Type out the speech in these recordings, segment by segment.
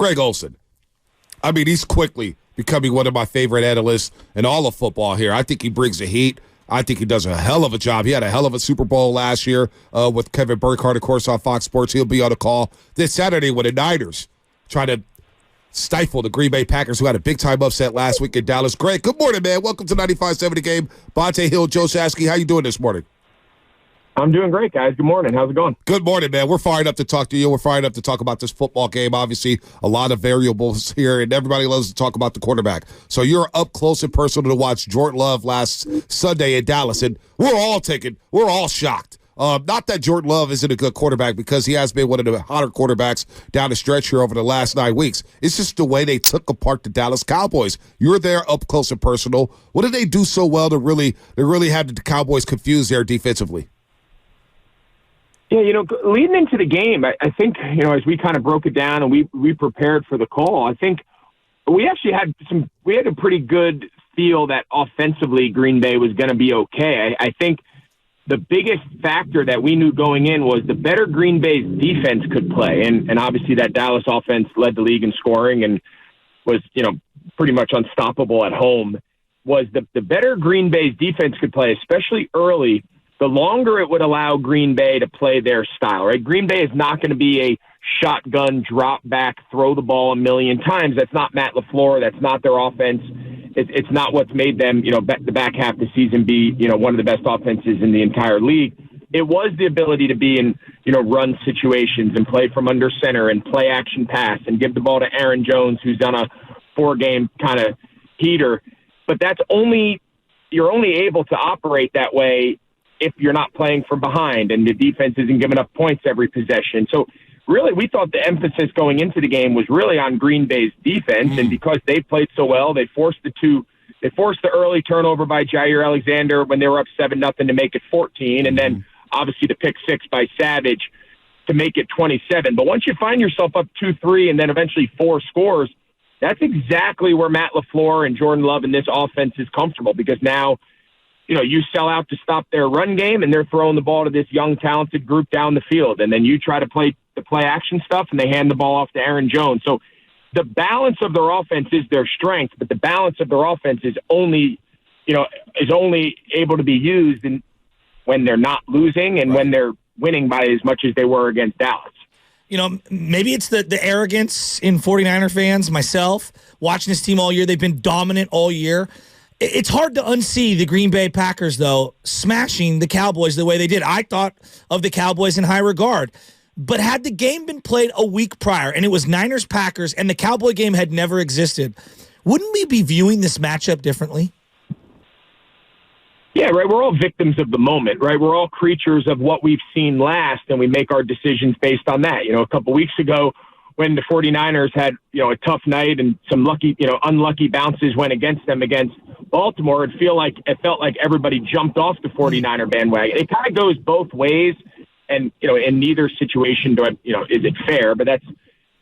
Greg Olsen. I mean, he's quickly becoming one of my favorite analysts in all of football here. I think he brings the heat. I think he does a hell of a job. He had a hell of a Super Bowl last year with Kevin Burkhardt, of course, on Fox Sports. He'll be on the call this Saturday when the Niners try to stifle the Green Bay Packers, who had a big-time upset last week in Dallas. Greg, good morning, man. Welcome to 95.7 The Game. Bonte Hill, Joe Shasky, how you doing this morning? I'm doing great, guys. Good morning. How's it going? Good morning, man. We're fired up to talk to you. We're fired up to talk about this football game. Obviously, a lot of variables here, and everybody loves to talk about the quarterback. So you're up close and personal to watch Jordan Love last Sunday in Dallas, and we're all shocked. Not that Jordan Love isn't a good quarterback, because he has been one of the hotter quarterbacks down the stretch here over the last 9 weeks. It's just the way they took apart the Dallas Cowboys. You're there up close and personal. What did they do so well to really have the Cowboys confused there defensively? Yeah, leading into the game, I think, as we kind of broke it down and we prepared for the call, I think we actually had a pretty good feel that offensively Green Bay was going to be okay. I think the biggest factor that we knew going in was the better Green Bay's defense could play. And obviously that Dallas offense led the league in scoring and was, pretty much unstoppable at home, was the better Green Bay's defense could play, especially early, the longer it would allow Green Bay to play their style, right? Green Bay is not going to be a shotgun, drop back, throw the ball a million times. That's not Matt LaFleur. That's not their offense. It's not what's made them, the back half of the season be, one of the best offenses in the entire league. It was the ability to be in, run situations and play from under center and play action pass and give the ball to Aaron Jones, who's on a 4-game kind of heater. But you're only able to operate that way if you're not playing from behind and the defense isn't giving up points every possession. So really, we thought the emphasis going into the game was really on Green Bay's defense, and because they played so well, they forced the early turnover by Jair Alexander when they were up 7-0 to make it 14, and then obviously the pick six by Savage to make it 27. But once you find yourself up 2-3 and then eventually 4 scores, that's exactly where Matt LaFleur and Jordan Love and this offense is comfortable, because now you sell out to stop their run game, and they're throwing the ball to this young, talented group down the field. And then you try to play the play action stuff, and they hand the ball off to Aaron Jones. So the balance of their offense is their strength, but the balance of their offense is only able to be used when they're not losing and when they're winning by as much as they were against Dallas. Maybe it's the arrogance in 49er fans, myself, watching this team all year. They've been dominant all year. It's hard to unsee the Green Bay Packers, though, smashing the Cowboys the way they did. I thought of the Cowboys in high regard. But had the game been played a week prior, and it was Niners-Packers, and the Cowboy game had never existed, wouldn't we be viewing this matchup differently? Yeah, right. We're all victims of the moment, right? We're all creatures of what we've seen last, and we make our decisions based on that. A couple weeks ago, when the 49ers had, a tough night and some unlucky bounces went against them against Baltimore, it felt like everybody jumped off the 49er bandwagon. It kind of goes both ways. And, in neither situation is it fair, but that's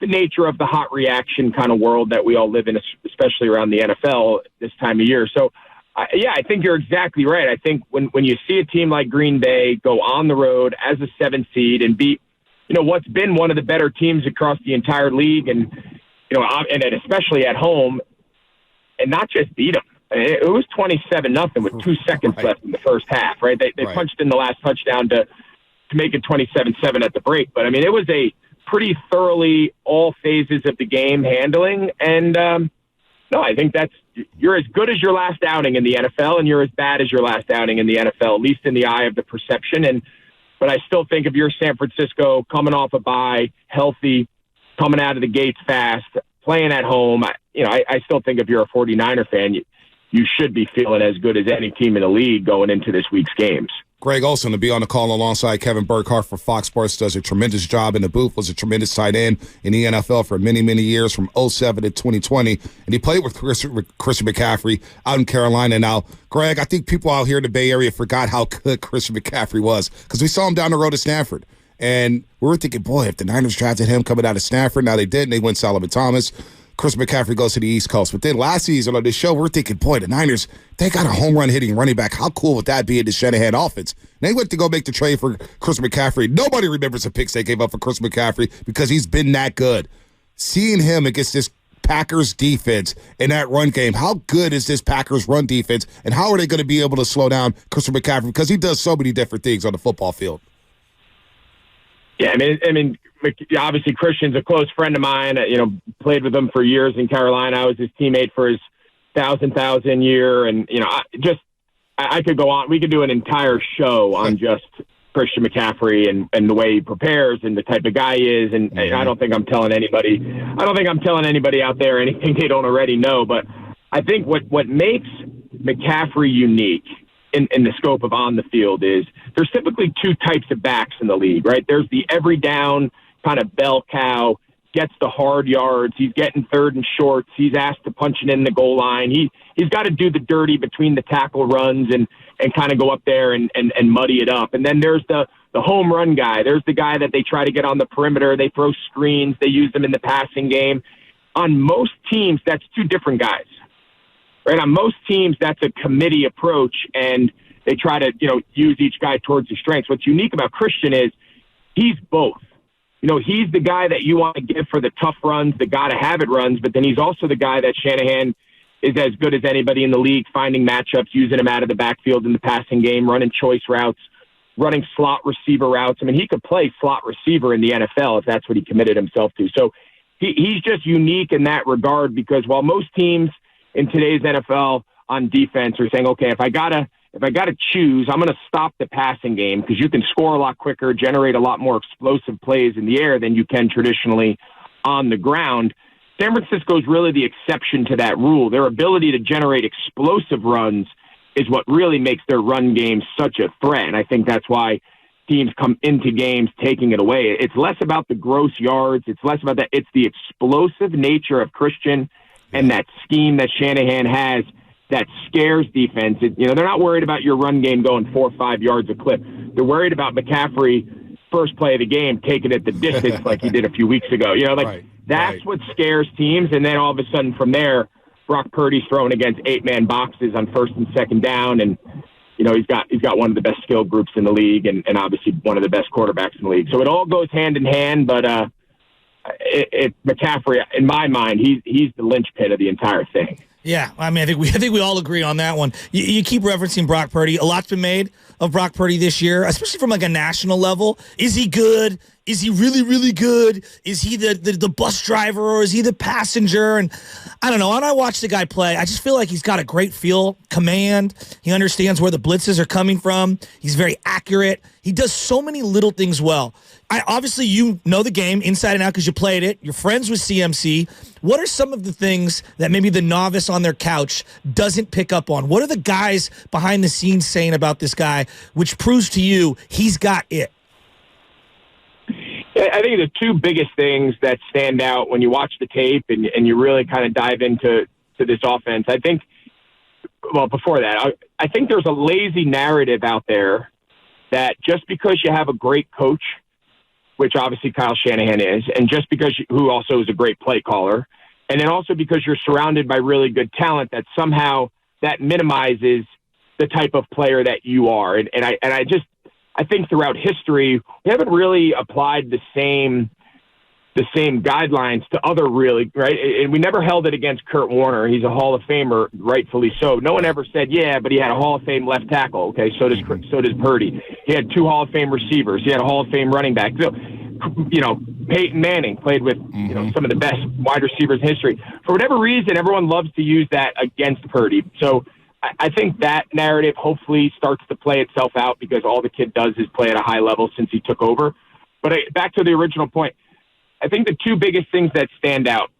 the nature of the hot reaction kind of world that we all live in, especially around the NFL this time of year. So, I think you're exactly right. I think when you see a team like Green Bay go on the road as a 7 seed and beat, what's been one of the better teams across the entire league, and especially at home, and not just beat them. It was 27-0 with 2 seconds left in the first half, right? They punched in the last touchdown to make it 27-7 at the break. But, it was a pretty thoroughly all phases of the game handling. And, I think you're as good as your last outing in the NFL, and you're as bad as your last outing in the NFL, at least in the eye of the perception. But I still think if you're San Francisco, coming off a bye, healthy, coming out of the gates fast, playing at home, I still think if you're a 49er fan, you should be feeling as good as any team in the league going into this week's games. Greg Olsen to be on the call alongside Kevin Burkhardt for Fox Sports, does a tremendous job in the booth, was a tremendous tight end in the NFL for many, many years from 2007 to 2020. And he played with Christian McCaffrey out in Carolina. Now, Greg, I think people out here in the Bay Area forgot how good Christian McCaffrey was, because we saw him down the road at Stanford. And we were thinking, boy, if the Niners drafted him coming out of Stanford, now they did, and they went Solomon Thomas. Chris McCaffrey goes to the East Coast. But then last season on this show, we're thinking, boy, the Niners, they got a home run hitting running back. How cool would that be in the Shanahan offense? And they went to go make the trade for Chris McCaffrey. Nobody remembers the picks they gave up for Chris McCaffrey because he's been that good. seeing him against this Packers defense in that run game, how good is this Packers run defense, and how are they going to be able to slow down Christian McCaffrey, because he does so many different things on the football field? Yeah, I mean, obviously Christian's a close friend of mine. Played with him for years in Carolina. I was his teammate for his 1,000 year, and I could go on. We could do an entire show on just Christian McCaffrey and the way he prepares and the type of guy he is. And I don't think I'm telling anybody out there anything they don't already know. But I think what makes McCaffrey unique in the scope of on the field is there's typically two types of backs in the league, right? There's the every down kind of bell cow, gets the hard yards. He's getting third and shorts. He's asked to punch it in the goal line. He's got to do the dirty between the tackle runs and kind of go up there and muddy it up. And then there's the home run guy. There's the guy that they try to get on the perimeter. They throw screens. They use them in the passing game. On most teams, that's two different guys, right? On most teams, that's a committee approach, and they try to, use each guy towards his strengths. What's unique about Christian is he's both. He's the guy that you want to give for the tough runs, the gotta-have-it runs, but then he's also the guy that Shanahan is as good as anybody in the league, finding matchups, using him out of the backfield in the passing game, running choice routes, running slot receiver routes. I mean, he could play slot receiver in the NFL if that's what he committed himself to. So he's just unique in that regard, because while most teams in today's NFL on defense are saying, okay, if I gotta choose, I'm going to stop the passing game because you can score a lot quicker, generate a lot more explosive plays in the air than you can traditionally on the ground. San Francisco is really the exception to that rule. Their ability to generate explosive runs is what really makes their run game such a threat. And I think that's why teams come into games taking it away. It's less about the gross yards. It's less about that. It's the explosive nature of Christian and that scheme that Shanahan has that scares defense. They're not worried about your run game going 4 or 5 yards a clip. They're worried about McCaffrey first play of the game taking it the distance like he did a few weeks ago. That's what scares teams. And then all of a sudden from there, Brock Purdy's throwing against 8-man boxes on first and second down, and he's got one of the best skill groups in the league, and obviously one of the best quarterbacks in the league. So it all goes hand in hand. But McCaffrey, in my mind, he's the linchpin of the entire thing. Yeah, I mean, I think we all agree on that one. You keep referencing Brock Purdy. A lot's been made of Brock Purdy this year, especially from like a national level. Is he good? Is he really, really good? Is he the bus driver, or is he the passenger? And I don't know. When I watch the guy play, I just feel like he's got a great feel, command. He understands where the blitzes are coming from. He's very accurate. He does so many little things well. Obviously, you know the game inside and out because you played it. You're friends with CMC. What are some of the things that maybe the novice on their couch doesn't pick up on? What are the guys behind the scenes saying about this guy, which proves to you he's got it? I think the two biggest things that stand out when you watch the tape and you really kind of dive into this offense, I think, well, before that, I think there's a lazy narrative out there that just because you have a great coach, which obviously Kyle Shanahan is, and just because who also is a great play caller, and then also because you're surrounded by really good talent, that somehow that minimizes the type of player that you are. And I think throughout history, we haven't really applied the same guidelines to other right? And we never held it against Kurt Warner. He's a Hall of Famer, rightfully so. No one ever said, yeah, but he had a Hall of Fame left tackle. Okay, so does Purdy. He had 2 Hall of Fame receivers. He had a Hall of Fame running back. So, Peyton Manning played with some of the best wide receivers in history. For whatever reason, everyone loves to use that against Purdy. So I think that narrative hopefully starts to play itself out because all the kid does is play at a high level since he took over. But back to the original point, I think the two biggest things that stand out,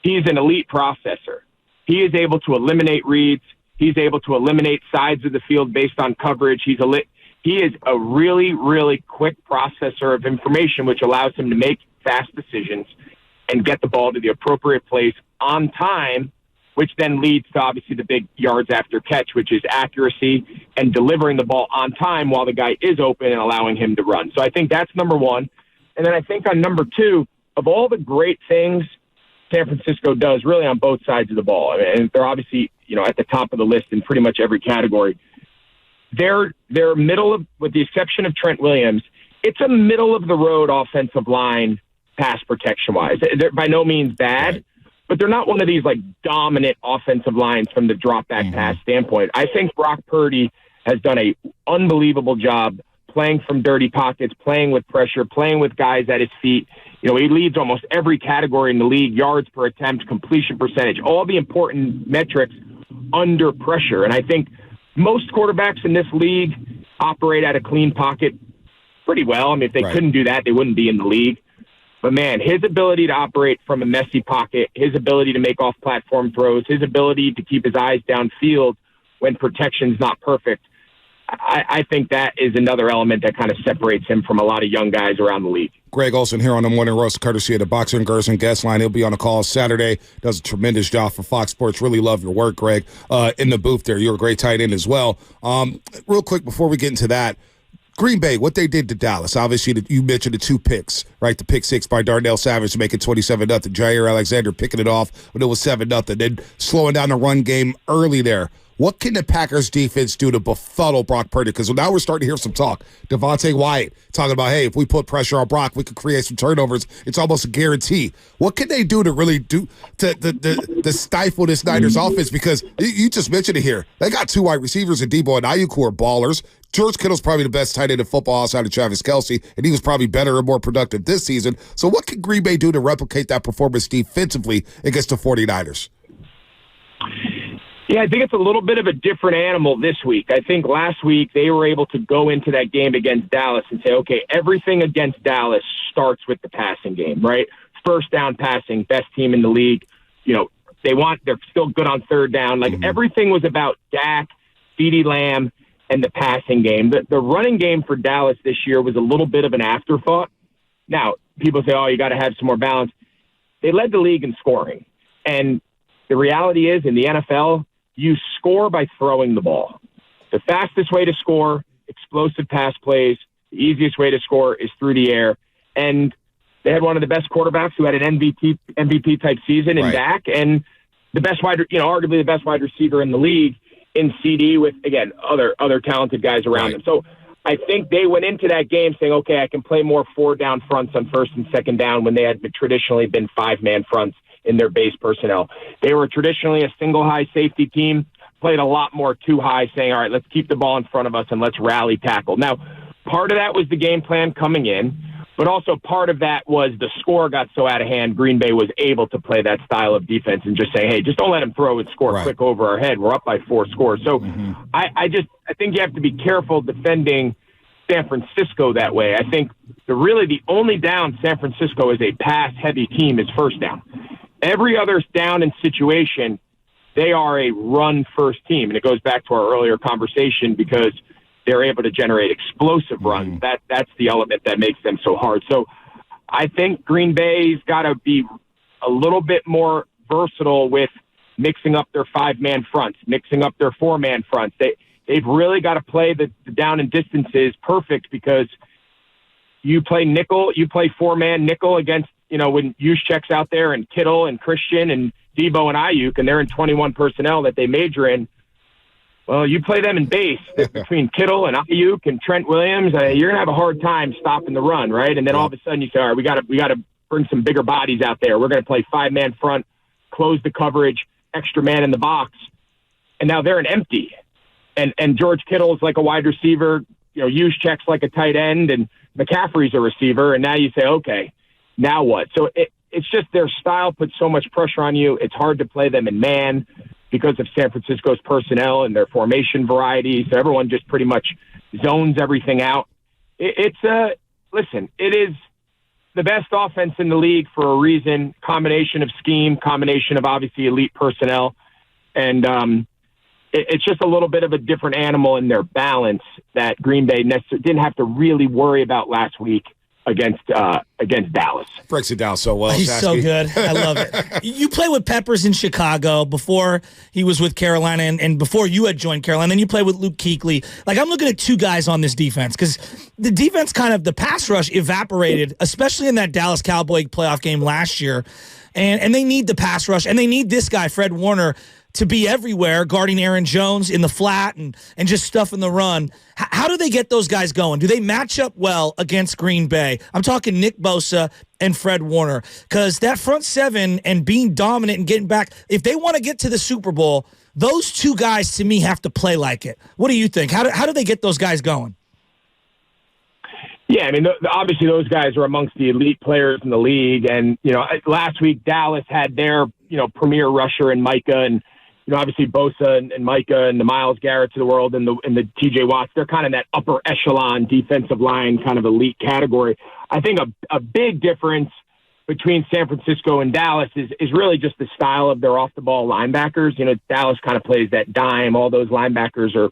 he's an elite processor. He is able to eliminate reads. He's able to eliminate sides of the field based on coverage. He is a really, really quick processor of information, which allows him to make fast decisions and get the ball to the appropriate place on time, which then leads to obviously the big yards after catch, which is accuracy and delivering the ball on time while the guy is open and allowing him to run. So I think that's number one. And then I think on number two, of all the great things San Francisco does really on both sides of the ball, and they're obviously, at the top of the list in pretty much every category, they're middle of, with the exception of Trent Williams, it's a middle of the road offensive line pass protection-wise. They're by no means bad, but they're not one of these, like, dominant offensive lines from the drop-back pass standpoint. I think Brock Purdy has done an unbelievable job playing from dirty pockets, playing with pressure, playing with guys at his feet. You know, he leads almost every category in the league, yards per attempt, completion percentage, all the important metrics under pressure. And I think most quarterbacks in this league operate at a clean pocket pretty well. I mean, if they couldn't do that, they wouldn't be in the league. But, man, his ability to operate from a messy pocket, his ability to make off-platform throws, his ability to keep his eyes downfield when protection's not perfect, I think that is another element that kind of separates him from a lot of young guys around the league. Greg Olsen here on the Morning Roast, courtesy of the Boxer and Gerson guest line. He'll be on a call Saturday. Does a tremendous job for Fox Sports. Really love your work, Greg. In the booth there, you're a great tight end as well. Real quick before we get into that, Green Bay, what they did to Dallas. Obviously, you mentioned the 2 picks, right? The pick 6 by Darnell Savage to make it 27-0. Jair Alexander picking it off when it was 7-0. Then slowing down the run game early there. What can the Packers defense do to befuddle Brock Purdy? Because now we're starting to hear some talk. Devontae Wyatt talking about, hey, if we put pressure on Brock, we could create some turnovers. It's almost a guarantee. What can they do to really do to stifle this Niners offense? Because you just mentioned it here. They got 2 wide receivers in Debo and Ayuk who are ballers. George Kittle's probably the best tight end in football outside of Travis Kelce, and he was probably better and more productive this season. So what can Green Bay do to replicate that performance defensively against the 49ers? Yeah, I think it's a little bit of a different animal this week. I think last week they were able to go into that game against Dallas and say, okay, everything against Dallas starts with the passing game, right? First down passing, best team in the league. You know, they're still good on third down. Like everything was about Dak, CeeDee Lamb, and the passing game. The running game for Dallas this year was a little bit of an afterthought. Now, people say, oh, you got to have some more balance. They led the league in scoring. And the reality is in the NFL, you score by throwing the ball. The fastest way to score, explosive pass plays. The easiest way to score is through the air. And they had one of the best quarterbacks who had an MVP type season in Dak, and the best arguably the best wide receiver in the league in CD with, again, other talented guys around them. So I think they went into that game saying, okay, I can play more 4-down fronts on first and second down when they had traditionally been 5-man fronts in their base personnel. They were traditionally a single high safety team, played a lot more 2 high, saying, all right, let's keep the ball in front of us and let's rally tackle. Now, part of that was the game plan coming in, but also part of that was the score got so out of hand, Green Bay was able to play that style of defense and just say, hey, just don't let them throw and score quick over our head. We're up by 4 scores. So I think you have to be careful defending San Francisco that way. I think the only down San Francisco is a pass-heavy team is first down. Every other down and situation, they are a run-first team. And it goes back to our earlier conversation because they're able to generate explosive runs. That's the element that makes them so hard. So I think Green Bay's got to be a little bit more versatile with mixing up their 5-man fronts, mixing up their 4-man fronts. They've really got to play the down and distances perfect because you play nickel, you play 4-man nickel against, when Juszczyk's out there and Kittle and Christian and Debo and Ayuk, and they're in 21 personnel that they major in. Well, you play them in base between Kittle and Ayuk and Trent Williams. You're gonna have a hard time stopping the run, right? And then all of a sudden you say, all right, we got to bring some bigger bodies out there. We're gonna play 5-man front, close the coverage, extra man in the box, and now they're an empty. And George Kittle is like a wide receiver. Juszczyk's like a tight end, and McCaffrey's a receiver. And now you say, okay, now what? So it's just their style puts so much pressure on you. It's hard to play them in man because of San Francisco's personnel and their formation variety. So everyone just pretty much zones everything out. It is the best offense in the league for a reason. Combination of scheme, combination of obviously elite personnel, and it's just a little bit of a different animal in their balance that Green Bay didn't have to really worry about last week against Dallas. Breaks it down so well. He's Sasky. so good. I love it. You play with Peppers in Chicago before he was with Carolina and before you had joined Carolina. Then you play with Luke Kuechly. Like, I'm looking at 2 guys on this defense because the defense the pass rush evaporated, especially in that Dallas Cowboy playoff game last year. And they need the pass rush, and they need this guy, Fred Warner, to be everywhere, guarding Aaron Jones in the flat and just stuffing the run. How do they get those guys going? Do they match up well against Green Bay? I'm talking Nick Bosa and Fred Warner, because that front seven and being dominant and getting back, if they want to get to the Super Bowl, those two guys to me have to play like it. What do you think? How do they get those guys going? Yeah, I mean, obviously those guys are amongst the elite players in the league. And, last week Dallas had their, premier rusher in Micah, and, obviously Bosa and Micah and the Myles Garretts of the world and the TJ Watts, they're kind of that upper echelon defensive line kind of elite category. I think a big difference between San Francisco and Dallas is really just the style of their off-the-ball linebackers. Dallas kind of plays that dime. All those linebackers are,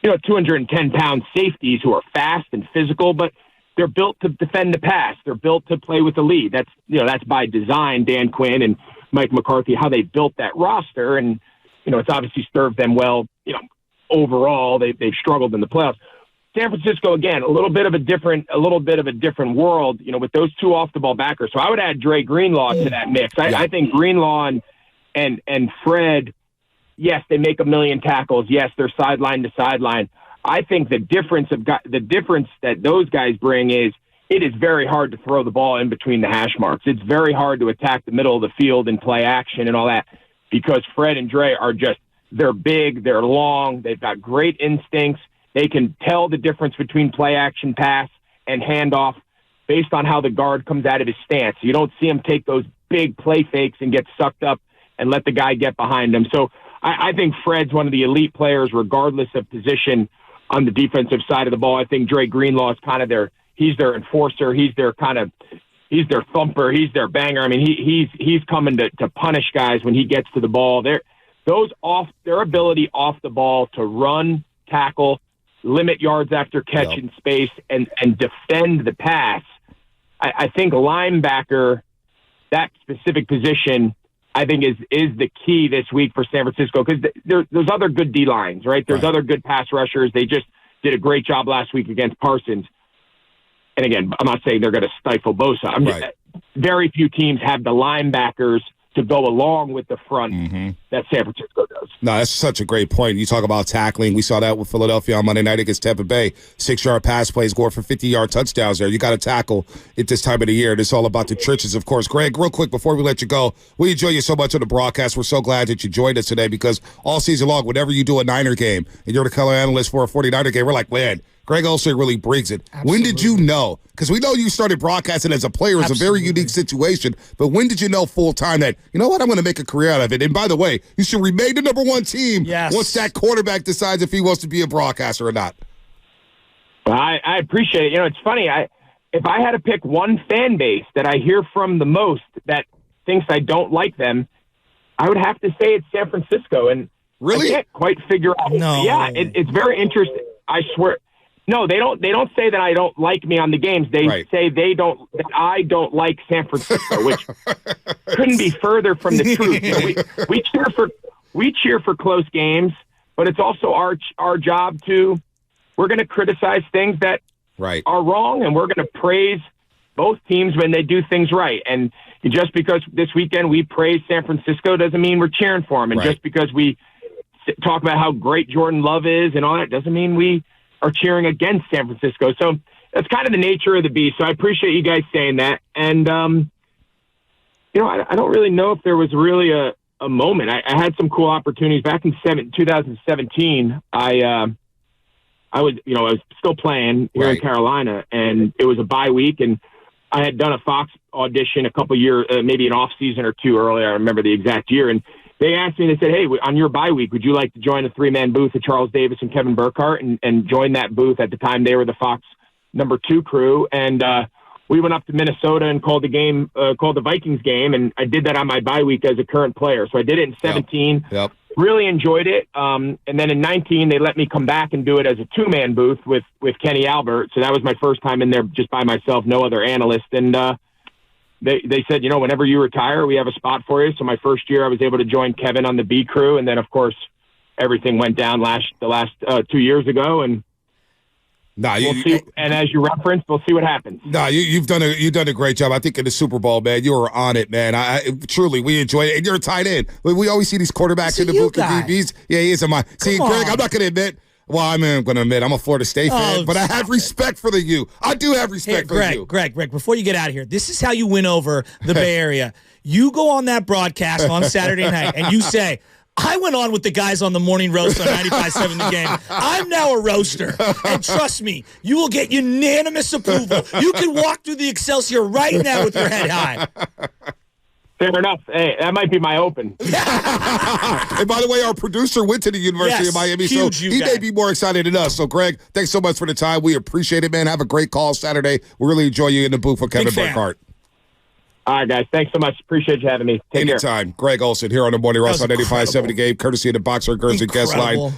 210-pound safeties who are fast and physical, but they're built to defend the pass. They're built to play with the lead. That's by design, Dan Quinn and Mike McCarthy, how they built that roster. And, it's obviously served them well, overall. They've struggled in the playoffs. San Francisco, again, a little bit of a different world, with those two off the ball backers. So I would add Dre Greenlaw to that mix. I think Greenlaw and Fred, yes, they make a million tackles. Yes, they're sideline to sideline. I think the difference that those guys bring is it is very hard to throw the ball in between the hash marks. It's very hard to attack the middle of the field and play action and all that, because Fred and Dre they're big, they're long, they've got great instincts. They can tell the difference between play action pass and handoff based on how the guard comes out of his stance. You don't see him take those big play fakes and get sucked up and let the guy get behind him. So I think Fred's one of the elite players regardless of position on the defensive side of the ball. I think Dre Greenlaw is kind of he's their enforcer. He's their thumper. He's their banger. I mean, he's coming to punish guys when he gets to the ball. Their ability off the ball to run, tackle, limit yards after catch in space, and defend the pass. I think linebacker, that specific position, I think is the key this week for San Francisco, because there's other good D lines, right? There's other good pass rushers. They just did a great job last week against Parsons. And again, I'm not saying they're going to stifle Bosa. Very few teams have the linebackers to go along with the front that San Francisco does. No, that's such a great point. You talk about tackling. We saw that with Philadelphia on Monday night against Tampa Bay. 6-yard pass plays, going for 50-yard touchdowns there. You got to tackle at this time of the year. It's all about the trenches, of course. Greg, real quick before we let you go, we enjoy you so much on the broadcast. We're so glad that you joined us today, because all season long, whenever you do a Niner game and you're the color analyst for a 49er game, we're like, man, Greg Olsen really brings it. Absolutely. When did you know? Because we know you started broadcasting as a player. It's a very unique situation. But when did you know full-time that, you know what, I'm going to make a career out of it? And by the way, you should remain the number one team once that quarterback decides if he wants to be a broadcaster or not. Well, I appreciate it. It's funny. If I had to pick one fan base that I hear from the most that thinks I don't like them, I would have to say it's San Francisco. And really? I can't quite figure out. No. Yeah, it's very interesting. I swear. No, they don't. They don't say that I don't like me on the games. They say that I don't like San Francisco, which couldn't be further from the truth. We cheer for close games, but it's also our job to. We're going to criticize things that are wrong, and we're going to praise both teams when they do things right. And just because this weekend we praise San Francisco doesn't mean we're cheering for them. And just because we talk about how great Jordan Love is and all that doesn't mean we are cheering against San Francisco. So that's kind of the nature of the beast. So I appreciate you guys saying that. And, I don't really know if there was really a moment. I had some cool opportunities back in 2017. I was still playing here in Carolina, and it was a bye week, and I had done a Fox audition a couple years, maybe an off season or two earlier. I remember the exact year. And they asked me, they said, hey, on your bye week, would you like to join a 3-man booth with Charles Davis and Kevin Burkhardt and join that booth? At the time, they were the Fox number 2 crew. And we went up to Minnesota and called the Vikings game. And I did that on my bye week as a current player. So I did it in 17. Yep. Really enjoyed it. And then in 19, they let me come back and do it as a 2-man booth with Kenny Albert. So that was my first time in there just by myself, no other analyst. And they said, whenever you retire, we have a spot for you. So my first year, I was able to join Kevin on the B crew. And then, of course, everything went down the last 2 years ago. And Nah, we'll see. And as you referenced, we'll see what happens. Nah, you've done a great job. I think in the Super Bowl, man, you were on it, man. I truly, we enjoyed it. And you're a tight end. We always see these quarterbacks in the booth with DBs. Yeah, he is a mind. See, Greg, I'm not going to admit. Well, I'm going to admit I'm a Florida State fan, but I have respect for the U. I do have respect for the U. Greg, before you get out of here, this is how you win over the Bay Area. You go on that broadcast on Saturday night and you say, I went on with the guys on the morning roast on 95.7 The Game. I'm now a roaster. And trust me, you will get unanimous approval. You can walk through the Excelsior right now with your head high. Fair enough. Hey, that might be my open. And by the way, our producer went to the University of Miami, so he may be more excited than us. So, Greg, thanks so much for the time. We appreciate it, man. Have a great call Saturday. We really enjoy you in the booth with Kevin Burkhardt. All right, guys. Thanks so much. Appreciate you having me. Take care. Anytime. Greg Olsen here on the Morning Roast on 95.7 The Game, courtesy of the Boxer Girls and Guest Line.